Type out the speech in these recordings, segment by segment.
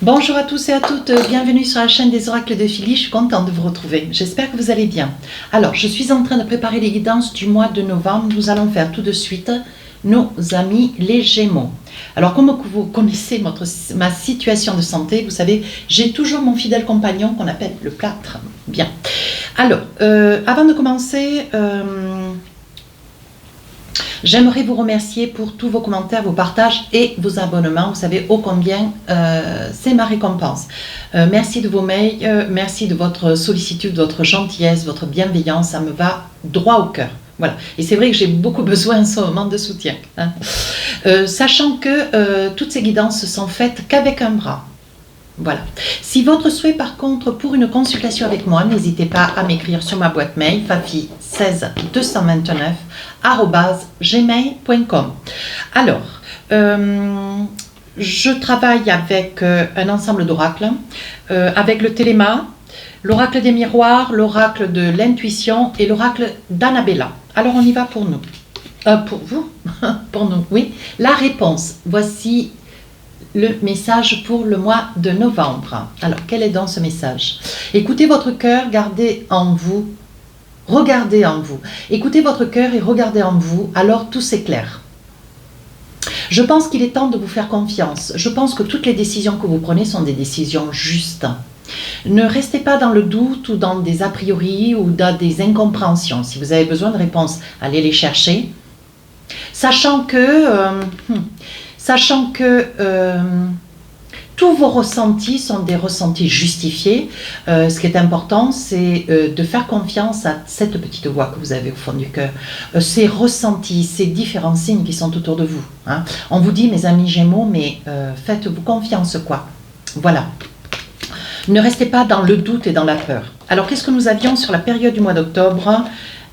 Bonjour à tous et à toutes, bienvenue sur la chaîne des oracles de Philly, je suis contente de vous retrouver, j'espère que vous allez bien. Alors, je suis en train de préparer les guidances du mois de novembre, nous allons faire tout de suite nos amis les Gémeaux. Alors, comme vous connaissez ma situation de santé, vous savez, j'ai toujours mon fidèle compagnon qu'on appelle le plâtre. Bien. Alors, avant de commencer, j'aimerais vous remercier pour tous vos commentaires, vos partages et vos abonnements. Vous savez ô combien c'est ma récompense. Merci de vos mails, merci de votre sollicitude, votre gentillesse, votre bienveillance. Ça me va droit au cœur. Voilà. Et c'est vrai que j'ai beaucoup besoin en ce moment de soutien. Hein. Sachant que toutes ces guidances sont faites qu'avec un bras. Voilà. Si votre souhait par contre pour une consultation avec moi, n'hésitez pas à m'écrire sur ma boîte mail fafi16229@gmail.com. Alors, je travaille avec un ensemble d'oracles, avec le téléma, l'oracle des miroirs, l'oracle de l'intuition et l'oracle d'Annabella. Alors on y va pour nous. Pour vous, pour nous, oui. La réponse, voici le message pour le mois de novembre. Alors, quel est donc ce message? Écoutez votre cœur, gardez en vous, regardez en vous. Écoutez votre cœur et regardez en vous, alors tout s'éclaire. Je pense qu'il est temps de vous faire confiance. Je pense que toutes les décisions que vous prenez sont des décisions justes. Ne restez pas dans le doute ou dans des a priori ou dans des incompréhensions. Si vous avez besoin de réponses, allez les chercher. Sachant que tous vos ressentis sont des ressentis justifiés. Ce qui est important, c'est de faire confiance à cette petite voix que vous avez au fond du cœur. Ces ressentis, ces différents signes qui sont autour de vous. Hein. On vous dit, mes amis Gémeaux, mais faites-vous confiance, quoi. Voilà. Ne restez pas dans le doute et dans la peur. Alors, qu'est-ce que nous avions sur la période du mois d'octobre?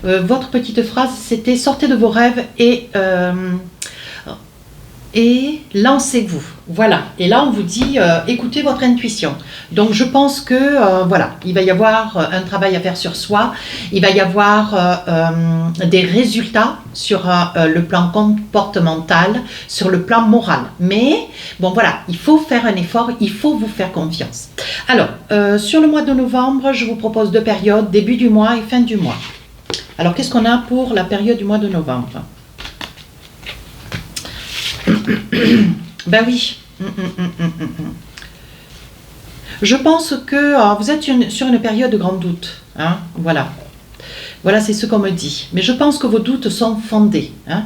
Votre petite phrase, c'était « Sortez de vos rêves et lancez-vous ». Voilà. Et là, on vous dit écoutez votre intuition. Donc, je pense que, voilà, il va y avoir un travail à faire sur soi. Il va y avoir des résultats sur le plan comportemental, sur le plan moral. Mais, bon, voilà, il faut faire un effort, il faut vous faire confiance. Alors, sur le mois de novembre, je vous propose deux périodes, début du mois et fin du mois. Alors, qu'est-ce qu'on a pour la période du mois de novembre? Ben oui. Je pense que vous êtes sur une période de grand doute. Hein, voilà. Voilà, c'est ce qu'on me dit. Mais je pense que vos doutes sont fondés. Hein.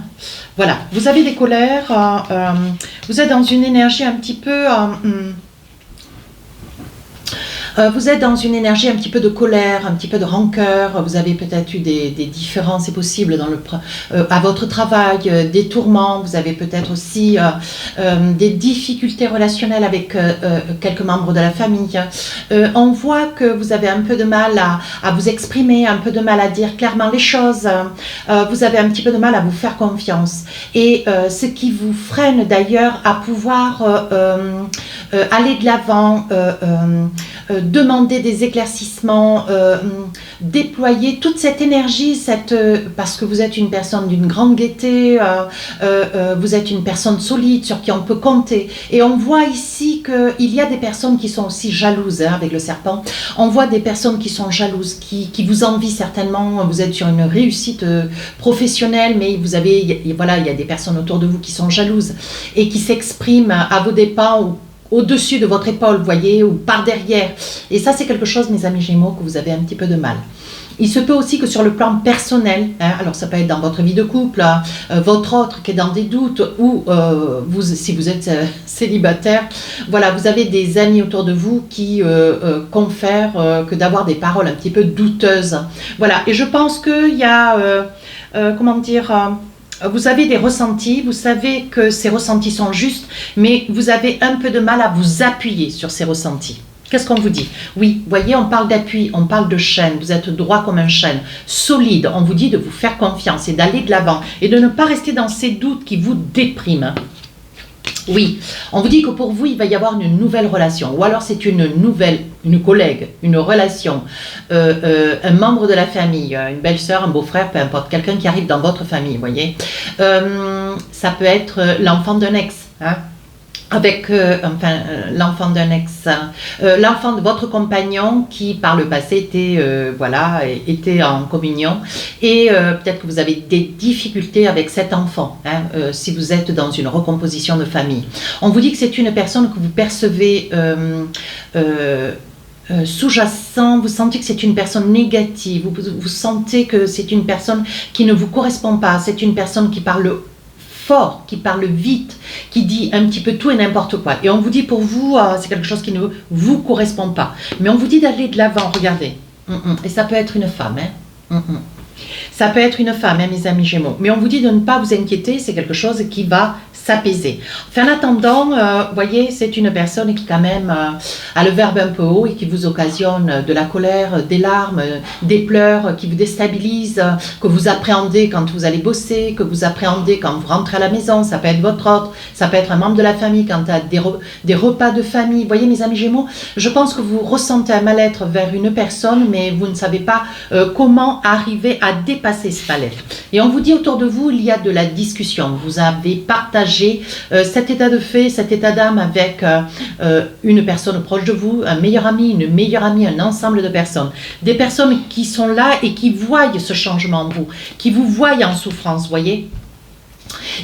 Voilà. Vous avez des colères. Vous êtes dans une énergie un petit peu... vous êtes dans une énergie un petit peu de colère, un petit peu de rancœur, vous avez peut-être eu des différences, c'est possible, à votre travail, des tourments, vous avez peut-être aussi des difficultés relationnelles avec quelques membres de la famille. On voit que vous avez un peu de mal à vous exprimer, un peu de mal à dire clairement les choses, vous avez un petit peu de mal à vous faire confiance. Et ce qui vous freine d'ailleurs à pouvoir aller de l'avant, demander des éclaircissements, déployer toute cette énergie, parce que vous êtes une personne d'une grande gaieté, vous êtes une personne solide sur qui on peut compter. Et on voit ici qu'il y a des personnes qui sont aussi jalouses, hein, avec le serpent. On voit des personnes qui sont jalouses, qui vous envient certainement. Vous êtes sur une réussite professionnelle, mais voilà, il y a des personnes autour de vous qui sont jalouses et qui s'expriment à vos dépens ou au-dessus de votre épaule, vous voyez, ou par derrière. Et ça, c'est quelque chose, mes amis Gémeaux, que vous avez un petit peu de mal. Il se peut aussi que sur le plan personnel, hein, alors ça peut être dans votre vie de couple, votre autre qui est dans des doutes, ou si vous êtes célibataire, voilà, vous avez des amis autour de vous qui confèrent que d'avoir des paroles un petit peu douteuses. Voilà, et je pense qu'il y a, comment dire... vous avez des ressentis, vous savez que ces ressentis sont justes, mais vous avez un peu de mal à vous appuyer sur ces ressentis. Qu'est-ce qu'on vous dit? Oui, vous voyez, on parle d'appui, on parle de chêne, vous êtes droit comme un chêne, solide, on vous dit de vous faire confiance et d'aller de l'avant et de ne pas rester dans ces doutes qui vous dépriment. Oui, on vous dit que pour vous, il va y avoir une nouvelle relation, ou alors c'est une collègue, une relation, un membre de la famille, une belle-sœur, un beau-frère, peu importe, quelqu'un qui arrive dans votre famille, vous voyez. Ça peut être l'enfant d'un ex, hein. avec l'enfant d'un ex, l'enfant de votre compagnon qui par le passé était, voilà, était en communion et peut-être que vous avez des difficultés avec cet enfant hein, si vous êtes dans une recomposition de famille. On vous dit que c'est une personne que vous percevez sous-jacent, vous sentez que c'est une personne négative, vous sentez que c'est une personne qui ne vous correspond pas, c'est une personne qui parle fort, qui parle vite, qui dit un petit peu tout et n'importe quoi. Et on vous dit pour vous, c'est quelque chose qui ne vous correspond pas. Mais on vous dit d'aller de l'avant, regardez. Et ça peut être une femme. Hein. Ça peut être une femme, hein, mes amis Gémeaux. Mais on vous dit de ne pas vous inquiéter, c'est quelque chose qui va s'apaiser. Enfin, en attendant, vous voyez, c'est une personne qui quand même a le verbe un peu haut et qui vous occasionne de la colère, des larmes, des pleurs, qui vous déstabilise, que vous appréhendez quand vous allez bosser, que vous appréhendez quand vous rentrez à la maison, ça peut être votre hôte, ça peut être un membre de la famille quand il y a des repas de famille. Vous voyez, mes amis Gémeaux, je pense que vous ressentez un mal-être vers une personne, mais vous ne savez pas comment arriver à dépasser ce mal-être. Et on vous dit autour de vous, il y a de la discussion. Vous avez partagé cet état de fait, cet état d'âme avec une personne proche de vous, un meilleur ami, une meilleure amie, un ensemble de personnes. Des personnes qui sont là et qui voient ce changement en vous, qui vous voient en souffrance, vous voyez.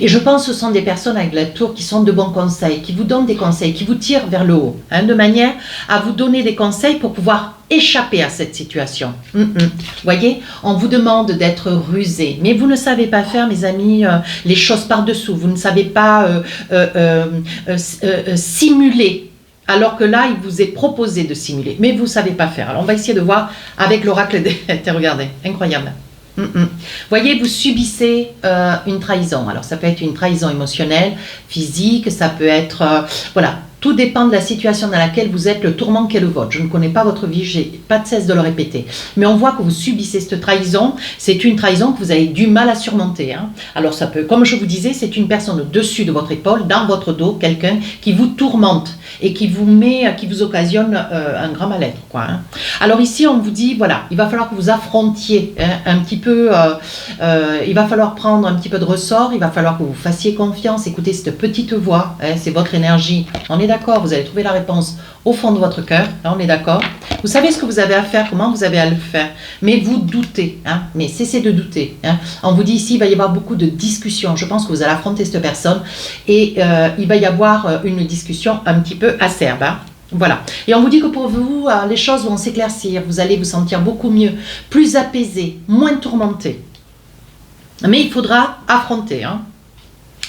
Et je pense que ce sont des personnes avec la tour qui sont de bons conseils, qui vous donnent des conseils, qui vous tirent vers le haut, hein, de manière à vous donner des conseils pour pouvoir échapper à cette situation. Vous voyez, on vous demande d'être rusé, mais vous ne savez pas faire, mes amis, les choses par-dessous. Vous ne savez pas simuler. Alors que là, il vous est proposé de simuler, mais vous ne savez pas faire. Alors, on va essayer de voir avec l'oracle des... Regardez, incroyable. Voyez, vous subissez une trahison. Alors, ça peut être une trahison émotionnelle, physique, ça peut être... voilà, tout dépend de la situation dans laquelle vous êtes, le tourment qui est le vôtre. Je ne connais pas votre vie, je n'ai pas de cesse de le répéter. Mais on voit que vous subissez cette trahison. C'est une trahison que vous avez du mal à surmonter. Hein. Alors, ça peut, comme je vous disais, c'est une personne au-dessus de votre épaule, dans votre dos, quelqu'un qui vous tourmente et qui vous met, qui vous occasionne un grand mal-être, quoi. Hein. Alors ici, on vous dit, voilà, il va falloir que vous affrontiez hein, un petit peu, il va falloir prendre un petit peu de ressort, il va falloir que vous fassiez confiance, écoutez cette petite voix, hein, c'est votre énergie. On est d'accord, vous allez trouver la réponse au fond de votre cœur, là on est d'accord. Vous savez ce que vous avez à faire, comment vous avez à le faire, mais vous doutez, hein, mais cessez de douter. Hein. On vous dit ici, il va y avoir beaucoup de discussions, je pense que vous allez affronter cette personne et il va y avoir une discussion un petit peu acerbe. Hein. Voilà. Et on vous dit que pour vous, les choses vont s'éclaircir, vous allez vous sentir beaucoup mieux, plus apaisé, moins tourmenté. Mais il faudra affronter. Hein.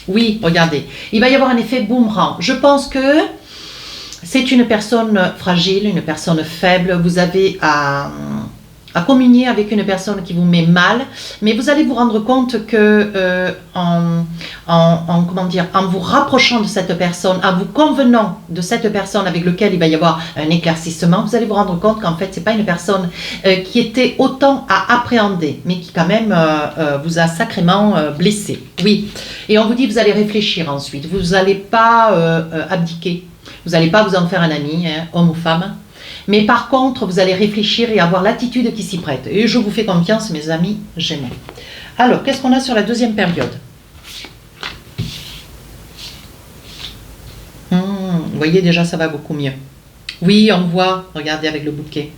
Oui, regardez, il va y avoir un effet boomerang. Je pense que c'est une personne fragile, une personne faible. Vous avez à communier avec une personne qui vous met mal, mais vous allez vous rendre compte que comment dire, en vous rapprochant de cette personne, en vous convenant de cette personne avec laquelle il va y avoir un éclaircissement, vous allez vous rendre compte qu'en fait, c'est pas une personne qui était autant à appréhender, mais qui quand même vous a sacrément blessé. Oui, et on vous dit, vous allez réfléchir ensuite, vous n'allez pas abdiquer, vous n'allez pas vous en faire un ami, hein, homme ou femme. Mais par contre, vous allez réfléchir et avoir l'attitude qui s'y prête. Et je vous fais confiance, mes amis Gémeaux. Alors, qu'est-ce qu'on a sur la deuxième période? Vous voyez, déjà, ça va beaucoup mieux. Oui, on voit, regardez avec le bouquet,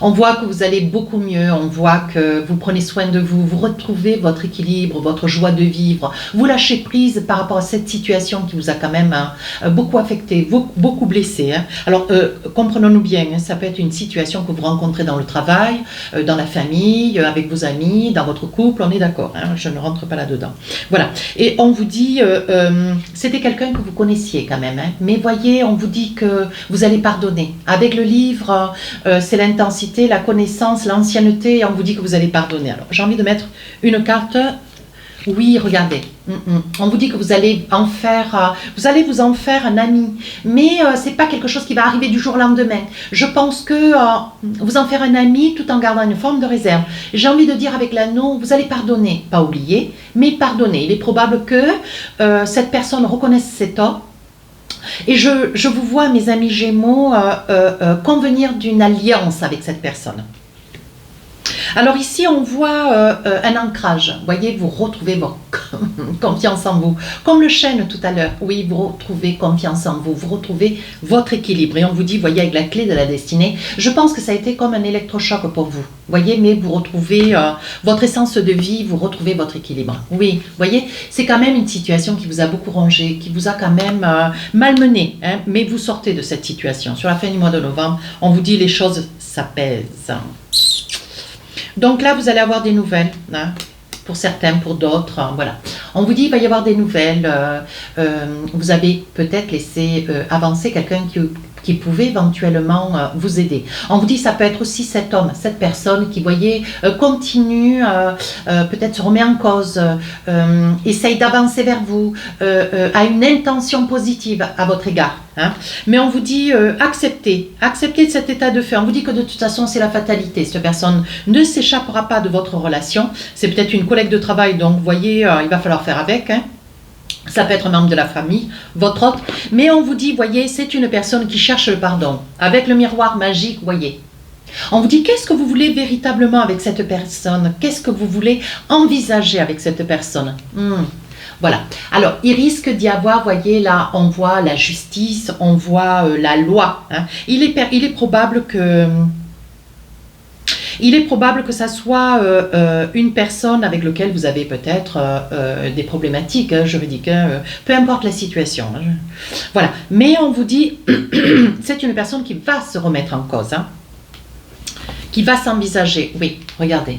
on voit que vous allez beaucoup mieux, on voit que vous prenez soin de vous, vous retrouvez votre équilibre, votre joie de vivre, vous lâchez prise par rapport à cette situation qui vous a quand même beaucoup affecté, beaucoup blessé. Hein. Alors, comprenons-nous bien, hein, ça peut être une situation que vous rencontrez dans le travail, dans la famille, avec vos amis, dans votre couple, on est d'accord, hein, je ne rentre pas là-dedans. Voilà, et on vous dit, c'était quelqu'un que vous connaissiez quand même, hein, mais voyez, on vous dit que vous allez pardonner. Avec le livre, c'est l'intensité, la connaissance, l'ancienneté, et on vous dit que vous allez pardonner. Alors, j'ai envie de mettre une carte. Oui, regardez. On vous dit que vous allez en faire, vous allez vous en faire un ami, mais c'est pas quelque chose qui va arriver du jour au lendemain. Je pense que vous en faire un ami tout en gardant une forme de réserve. J'ai envie de dire avec l'anneau, vous allez pardonner, pas oublier, mais pardonner. Il est probable que cette personne reconnaisse ses torts. Et je vous vois, mes amis Gémeaux, convenir d'une alliance avec cette personne. Alors ici, on voit un ancrage. Vous voyez, vous retrouvez votre confiance en vous. Comme le chêne tout à l'heure. Oui, vous retrouvez confiance en vous. Vous retrouvez votre équilibre. Et on vous dit, voyez, avec la clé de la destinée, je pense que ça a été comme un électrochoc pour vous. Voyez, mais vous retrouvez votre essence de vie, vous retrouvez votre équilibre. Oui, voyez, c'est quand même une situation qui vous a beaucoup rongé, qui vous a quand même malmené. Hein, mais vous sortez de cette situation. Sur la fin du mois de novembre, on vous dit les choses s'apaisent. Donc là, vous allez avoir des nouvelles, hein, pour certains, pour d'autres, voilà. On vous dit qu'il va y avoir des nouvelles, vous avez peut-être laissé avancer quelqu'un qui pouvait éventuellement vous aider. On vous dit que ça peut être aussi cet homme, cette personne qui, voyez, continue, peut-être se remet en cause, essaye d'avancer vers vous, a une intention positive à votre égard. Hein. Mais on vous dit acceptez cet état de fait. On vous dit que de toute façon c'est la fatalité. Cette personne ne s'échappera pas de votre relation. C'est peut-être une collègue de travail, donc vous voyez, il va falloir faire avec. Hein. Ça peut être un membre de la famille, votre hôte. Mais on vous dit, voyez, c'est une personne qui cherche le pardon. Avec le miroir magique, voyez. On vous dit, qu'est-ce que vous voulez véritablement avec cette personne? Qu'est-ce que vous voulez envisager avec cette personne? Voilà. Alors, il risque d'y avoir, voyez, là, on voit la justice, on voit la loi. Hein. Il est probable que... Il est probable que ça soit une personne avec laquelle vous avez peut-être des problématiques juridiques, hein, peu importe la situation. Hein, voilà. Mais on vous dit, c'est une personne qui va se remettre en cause, hein, qui va s'envisager. Oui, regardez.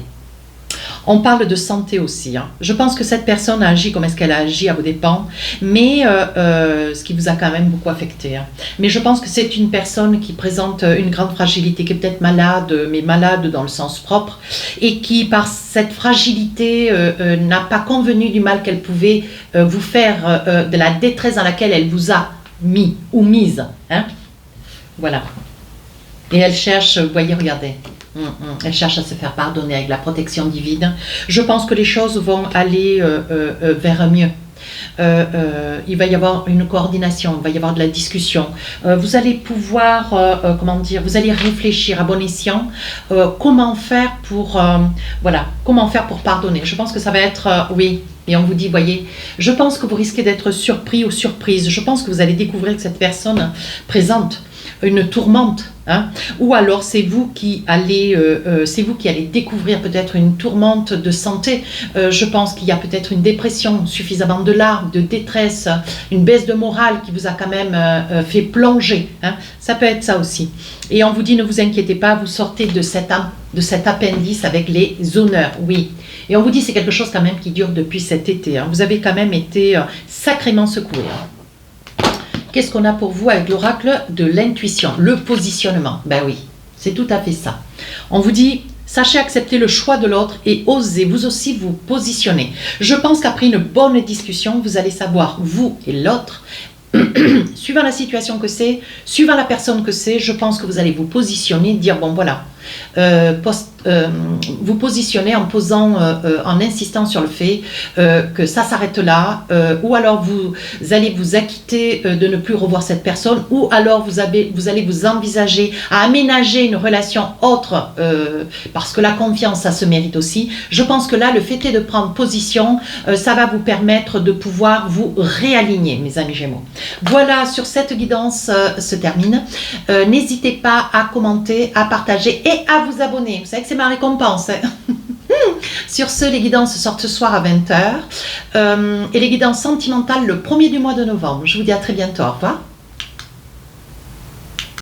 On parle de santé aussi. Hein. Je pense que cette personne a agi comme est-ce qu'elle a agi à vos dépens, mais ce qui vous a quand même beaucoup affecté. Hein. Mais je pense que c'est une personne qui présente une grande fragilité, qui est peut-être malade, mais malade dans le sens propre, et qui, par cette fragilité, n'a pas convenu du mal qu'elle pouvait vous faire, de la détresse dans laquelle elle vous a mis ou mise. Hein. Voilà. Et elle cherche, vous voyez, regardez. Elle cherche à se faire pardonner avec la protection divine. Je pense que les choses vont aller vers mieux. Il va y avoir une coordination, il va y avoir de la discussion. Vous allez pouvoir, comment dire, vous allez réfléchir à bon escient comment faire pour, voilà, comment faire pour pardonner. Je pense que ça va être, oui. Et on vous dit, voyez, je pense que vous risquez d'être surpris ou surprise. Je pense que vous allez découvrir que cette personne présente une tourmente, hein, ou alors c'est vous qui allez découvrir peut-être une tourmente de santé. Je pense qu'il y a peut-être une dépression, suffisamment de larmes, de détresse, une baisse de morale qui vous a quand même fait plonger. Hein. Ça peut être ça aussi. Et on vous dit, ne vous inquiétez pas, vous sortez de cet appendice avec les honneurs, oui. Et on vous dit, c'est quelque chose quand même qui dure depuis cet été. Hein. Vous avez quand même été sacrément secoué. Hein. Qu'est-ce qu'on a pour vous avec l'oracle de l'intuition? Le positionnement. Ben oui, c'est tout à fait ça. On vous dit, sachez accepter le choix de l'autre et osez vous aussi vous positionner. Je pense qu'après une bonne discussion, vous allez savoir, vous et l'autre, suivant la situation que c'est, suivant la personne que c'est, je pense que vous allez vous positionner, dire, bon voilà, vous positionnez en posant, en insistant sur le fait que ça s'arrête là, ou alors vous allez vous acquitter de ne plus revoir cette personne, ou alors vous allez vous envisager à aménager une relation autre, parce que la confiance, ça se mérite aussi. Je pense que là, le fait est de prendre position, ça va vous permettre de pouvoir vous réaligner, mes amis Gémeaux. Voilà, sur cette guidance se termine. N'hésitez pas à commenter, à partager et à vous abonner. Vous savez que c'est ma récompense. Hein. Sur ce, les guidances sortent ce soir à 20 h. Et les guidances sentimentales le 1er du mois de novembre. Je vous dis à très bientôt. Au revoir.